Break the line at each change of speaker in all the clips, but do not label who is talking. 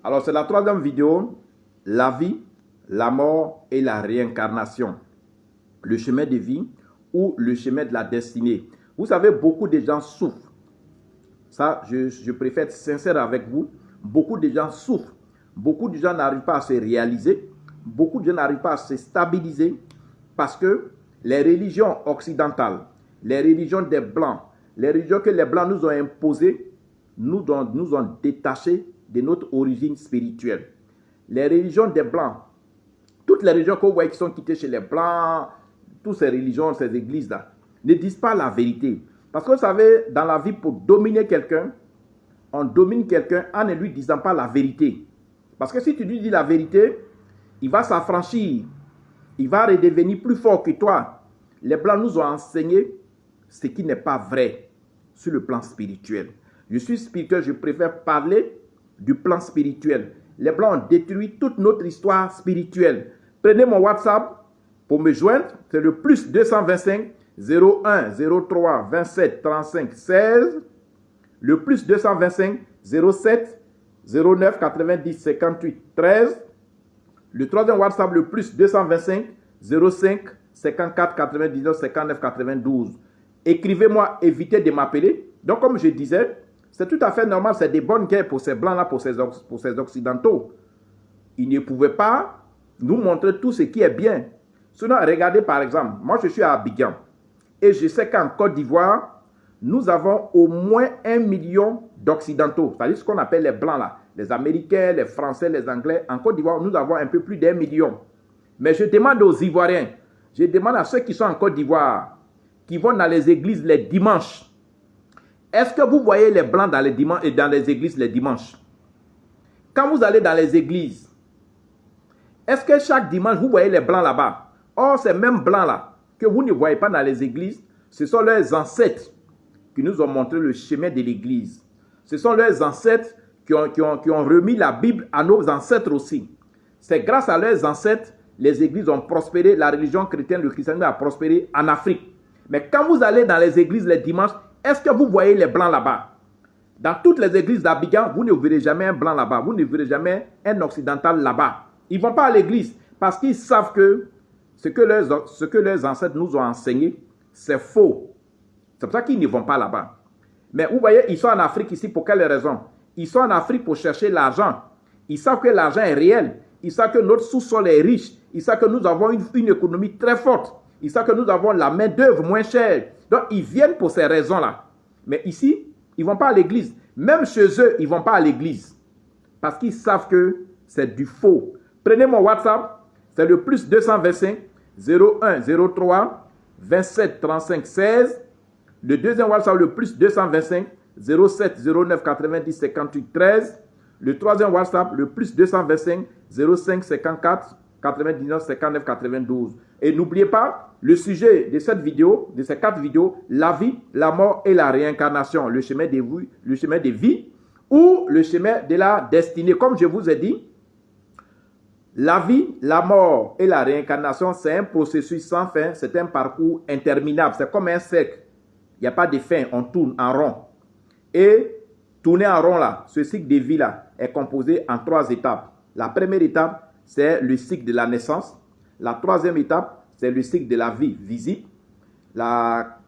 Alors, c'est la troisième vidéo, la vie, la mort et la réincarnation. Le chemin de vie ou le chemin de la destinée. Vous savez, beaucoup de gens souffrent. Ça, je préfère être sincère avec vous. Beaucoup de gens souffrent. Beaucoup de gens n'arrivent pas à se réaliser. Beaucoup de gens n'arrivent pas à se stabiliser parce que les religions occidentales, les religions des Blancs, les religions que les Blancs nous ont imposées, nous ont détachés de notre origine spirituelle. Les religions des Blancs, toutes les religions que vous voyez qui sont quittées chez les Blancs, toutes ces religions, ces églises-là, ne disent pas la vérité. Parce que vous savez, dans la vie, pour dominer quelqu'un, on domine quelqu'un en ne lui disant pas la vérité. Parce que si tu lui dis la vérité, il va s'affranchir. Il va redevenir plus fort que toi. Les Blancs nous ont enseigné ce qui n'est pas vrai sur le plan spirituel. Je suis spirituel, je préfère parler du plan spirituel. Les Blancs ont détruit toute notre histoire spirituelle. Prenez mon WhatsApp pour me joindre. C'est le plus 225 01 03 27 35 16. Le plus 225 07 09 90 58 13. Le troisième WhatsApp, le plus 225 05 54 99 59 92. Écrivez-moi, évitez de m'appeler. Donc, comme je disais, c'est tout à fait normal, c'est des bonnes guerres pour ces Blancs-là, pour ces Occidentaux. Ils ne pouvaient pas nous montrer tout ce qui est bien. Sinon, regardez par exemple, moi je suis à Abidjan et je sais qu'en Côte d'Ivoire, nous avons au moins 1 million d'Occidentaux, c'est-à-dire ce qu'on appelle les Blancs là, les Américains, les Français, les Anglais. En Côte d'Ivoire, nous avons un peu plus d'1 million. Mais je demande aux Ivoiriens, je demande à ceux qui sont en Côte d'Ivoire, qui vont dans les églises les dimanches, est-ce que vous voyez les Blancs dans les églises les dimanches? Quand vous allez dans les églises, est-ce que chaque dimanche, vous voyez les Blancs là-bas? Or, ces mêmes Blancs-là, que vous ne voyez pas dans les églises, ce sont leurs ancêtres qui nous ont montré le chemin de l'église. Ce sont leurs ancêtres qui ont remis la Bible à nos ancêtres aussi. C'est grâce à leurs ancêtres, les églises ont prospéré, la religion chrétienne, le christianisme a prospéré en Afrique. Mais quand vous allez dans les églises les dimanches, est-ce que vous voyez les Blancs là-bas? Dans toutes les églises d'Abidjan, vous ne verrez jamais un Blanc là-bas. Vous ne verrez jamais un Occidental là-bas. Ils ne vont pas à l'église parce qu'ils savent que ce que leurs ancêtres nous ont enseigné, c'est faux. C'est pour ça qu'ils ne vont pas là-bas. Mais vous voyez, ils sont en Afrique ici pour quelle raison? Ils sont en Afrique pour chercher l'argent. Ils savent que l'argent est réel. Ils savent que notre sous-sol est riche. Ils savent que nous avons une économie très forte. Ils savent que nous avons la main-d'œuvre moins chère. Donc, ils viennent pour ces raisons-là. Mais ici, ils ne vont pas à l'église. Même chez eux, ils ne vont pas à l'église. Parce qu'ils savent que c'est du faux. Prenez mon WhatsApp. C'est le plus 225 01 03 27 35 16. Le deuxième WhatsApp, le plus 225 07 09 90 58 13. Le troisième WhatsApp, le plus 225 05 54 99 59 92. Et n'oubliez pas le sujet de cette vidéo, de ces 4 vidéos, la vie, la mort et la réincarnation, le chemin de vie ou le chemin de la destinée. Comme je vous ai dit, la vie, la mort et la réincarnation, c'est un processus sans fin, c'est un parcours interminable, c'est comme un cercle. Il n'y a pas de fin, on tourne en rond. Et tourner en rond là, ce cycle de vie là, est composé en 3 étapes. La première étape, c'est le cycle de la naissance. La troisième étape, c'est le cycle de la vie visible. La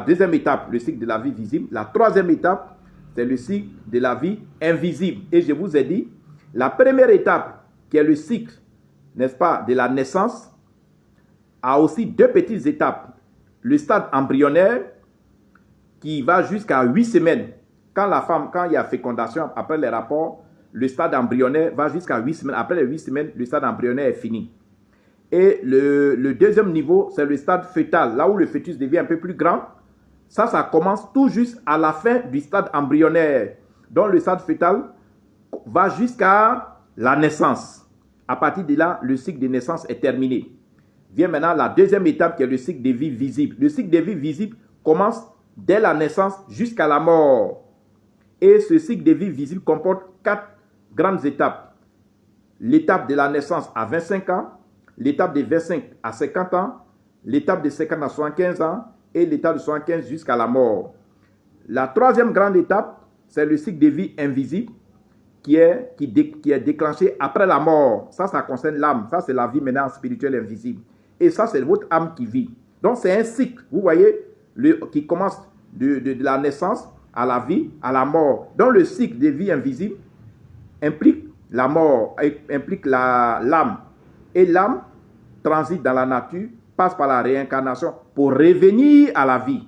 deuxième étape, le cycle de la vie visible. La troisième étape, c'est le cycle de la vie invisible. Et je vous ai dit, la première étape, qui est le cycle, n'est-ce pas, de la naissance, a aussi 2 petites étapes. Le stade embryonnaire, qui va jusqu'à 8 semaines. Quand il y a fécondation, après les rapports, le stade embryonnaire va jusqu'à 8 semaines. Après les 8 semaines, le stade embryonnaire est fini. Et le deuxième niveau, c'est le stade fœtal, là où le fœtus devient un peu plus grand. Ça commence tout juste à la fin du stade embryonnaire. Donc le stade fœtal va jusqu'à la naissance. À partir de là, le cycle de naissance est terminé. Vient maintenant la deuxième étape qui est le cycle de vie visible. Le cycle de vie visible commence dès la naissance jusqu'à la mort. Et ce cycle de vie visible comporte 4 grandes étapes. L'étape de la naissance à 25 ans, l'étape de 25 à 50 ans, l'étape de 50 à 75 ans et l'étape de 75 jusqu'à la mort. La troisième grande étape, c'est le cycle de vie invisible qui est déclenché après la mort. Ça concerne l'âme. Ça, c'est la vie maintenant spirituelle invisible. Et ça, c'est votre âme qui vit. Donc, c'est un cycle, vous voyez, qui commence de la naissance à la vie, à la mort. Donc, le cycle de vie invisible implique la mort, implique l'âme. Et l'âme transite dans la nature, passe par la réincarnation pour revenir à la vie.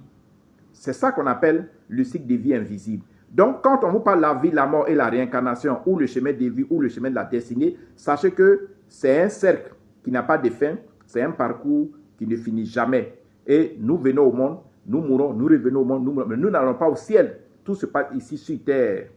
C'est ça qu'on appelle le cycle de vie invisible. Donc, quand on vous parle de la vie, la mort et la réincarnation, ou le chemin de vie, ou le chemin de la destinée, sachez que c'est un cercle qui n'a pas de fin, c'est un parcours qui ne finit jamais. Et nous venons au monde, nous mourons, nous revenons au monde, mais nous n'allons pas au ciel. Tout se passe ici sur terre.